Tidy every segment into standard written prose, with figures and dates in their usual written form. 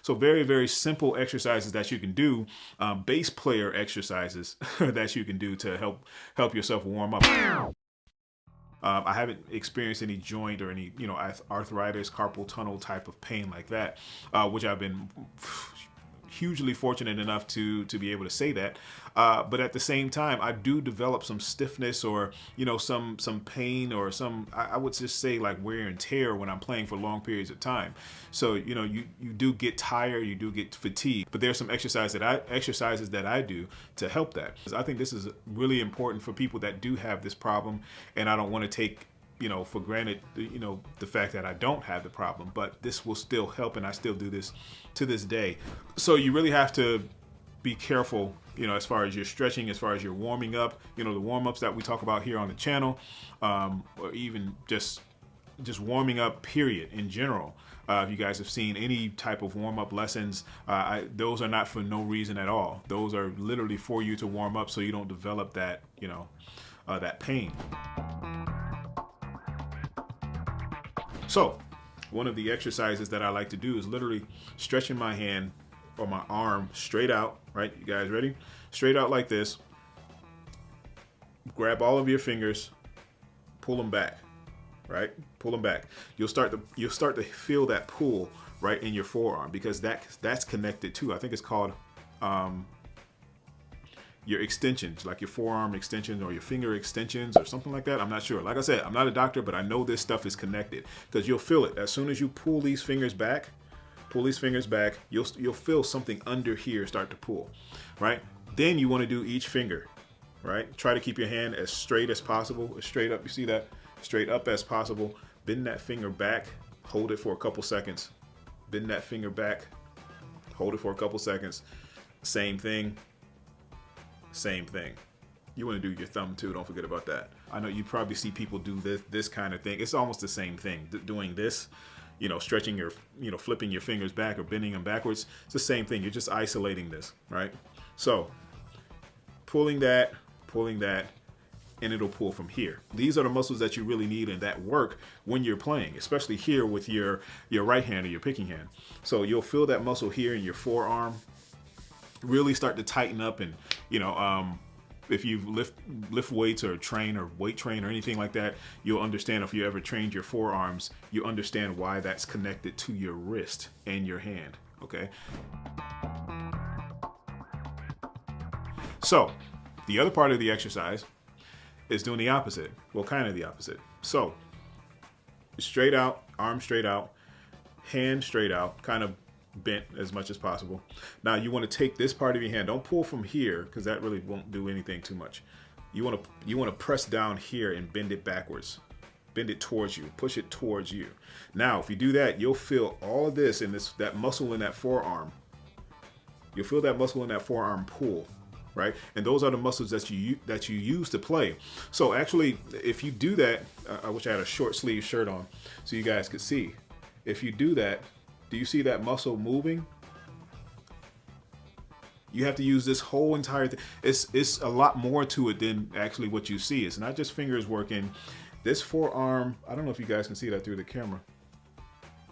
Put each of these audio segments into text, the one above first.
So very simple exercises that you can do, bass player exercises that you can do to help yourself warm up. I haven't experienced any joint or any, arthritis, carpal tunnel type of pain like that, which I've been hugely fortunate enough to be able to say that. But at the same time, I do develop some stiffness or, some pain or I would just say like wear and tear when I'm playing for long periods of time. So, you do get tired, you do get fatigued, but there's some exercises that I do to help that. I think this is really important for people that do have this problem, and I don't want to take for granted, the fact that I don't have the problem, but this will still help, and I still do this to this day. So you really have to be careful, as far as your stretching, as far as your warming up, the warm-ups that we talk about here on the channel, or even just warming up period in general. If you guys have seen any type of warm-up lessons, those are not for no reason at all. Those are literally for you to warm up so you don't develop that, that pain. So one of the exercises that I like to do is literally stretching my hand or my arm straight out, right? You guys ready? Straight out like this. Grab all of your fingers, pull them back, right? Pull them back. You'll start to feel that pull right in your forearm, because that's connected too. I think it's called your extensions, like your forearm extensions or your finger extensions or something like that. I'm not sure. Like I said, I'm not a doctor, but I know this stuff is connected, because you'll feel it as soon as you pull these fingers back. You'll feel something under here start to pull, right? Then you want to do each finger, right? Try to keep your hand as straight as possible, as straight up. You see that? Straight up as possible. Bend that finger back, hold it for a couple seconds. Bend that finger back, hold it for a couple seconds. Same thing. You want to do your thumb too, don't forget about that. I know you probably see people do this kind of thing. It's almost the same thing. Doing this, stretching your, flipping your fingers back or bending them backwards. It's the same thing. You're just isolating this, right? So pulling that, and it'll pull from here. These are the muscles that you really need and that work when you're playing, especially here with your right hand or your picking hand. So you'll feel that muscle here in your forearm really start to tighten up, and if you lift weights or train or weight train or anything like that, you'll understand. If you ever trained your forearms, you understand why that's connected to your wrist and your hand. Okay. So the other part of the exercise is doing the opposite. Well, kind of the opposite. So straight out, arm straight out, hand straight out, kind of bent as much as possible. Now you want to take this part of your hand. Don't pull from here, because that really won't do anything too much. You want to press down here and bend it backwards. Bend it towards you. Push it towards you. Now, if you do that, you'll feel all of this and that muscle in that forearm. You'll feel that muscle in that forearm pull, right? And those are the muscles that you use to play. So actually, if you do that, I wish I had a short sleeve shirt on so you guys could see. If you do that, do you see that muscle moving? You have to use this whole entire thing. It's a lot more to it than actually what you see. It's not just fingers working. This forearm, I don't know if you guys can see that through the camera.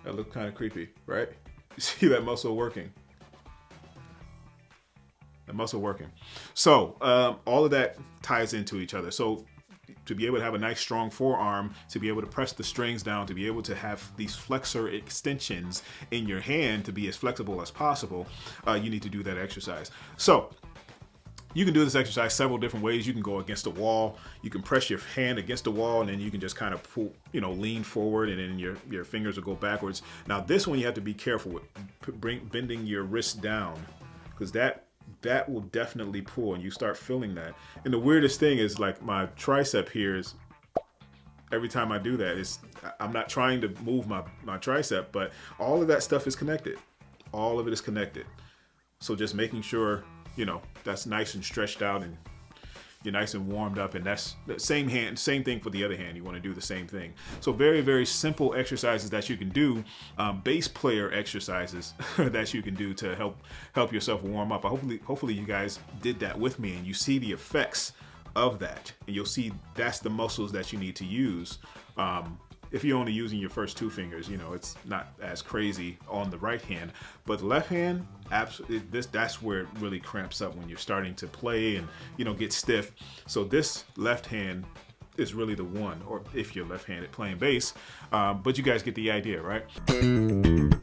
That looks kind of creepy, right? You see that muscle working. The muscle working. So all of that ties into each other. So to be able to have a nice strong forearm, to be able to press the strings down, to be able to have these flexor extensions in your hand to be as flexible as possible, you need to do that exercise. So you can do this exercise several different ways. You can go against the wall. You can press your hand against the wall, and then you can just kind of pull, lean forward, and then your fingers will go backwards. Now this one you have to be careful with bending your wrist down, because that will definitely pull, and you start feeling that. And the weirdest thing is, like, my tricep here is, every time I do that, I'm not trying to move my tricep, but all of that stuff is connected. All of it is connected. So just making sure, that's nice and stretched out, and you're nice and warmed up, and that's the same thing for the other hand. You want to do the same thing. So very simple exercises that you can do, bass player exercises that you can do to help yourself warm up. Hopefully you guys did that with me, and you see the effects of that, and you'll see that's the muscles that you need to use if you're only using your first 2 fingers, you know, it's not as crazy on the right hand. But the left hand, absolutely, that's where it really cramps up when you're starting to play and, you know, get stiff. So this left hand is really the one, or if you're left-handed playing bass, but you guys get the idea, right?